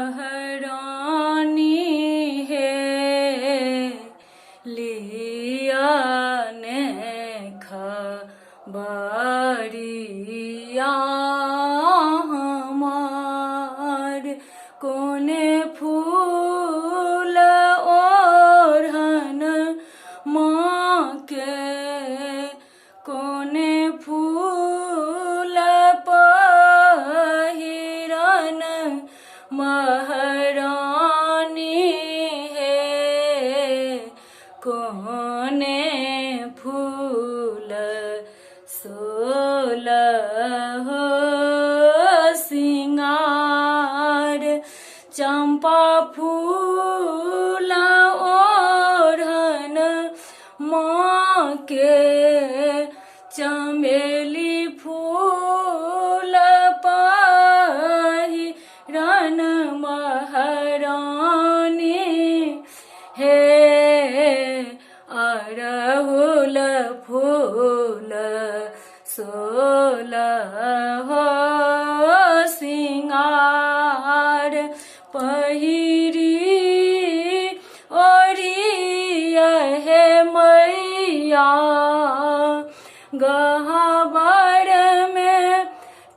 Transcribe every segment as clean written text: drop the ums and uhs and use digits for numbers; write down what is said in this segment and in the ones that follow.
महारानी है लिया ने खबरिया हमार कोने फूल ओढ़न माँ के कोने फूल पहिरन महारानी है कोने फूल सोलह सिंगार चंपा फूल ओढ़न माँ के चमेली फूल पहिरन महारानी है अड़हुल फूल सोलह सिंगार पहिरी ओरिया है मैया गहबर में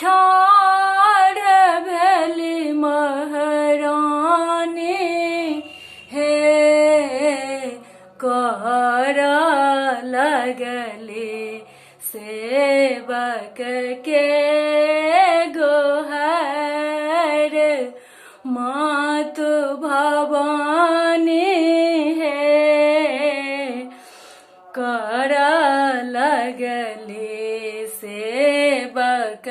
ठाढ़ भेली महारानी है कर लगले सेवक के गोहर मातु भवानी है कर लगले सेवक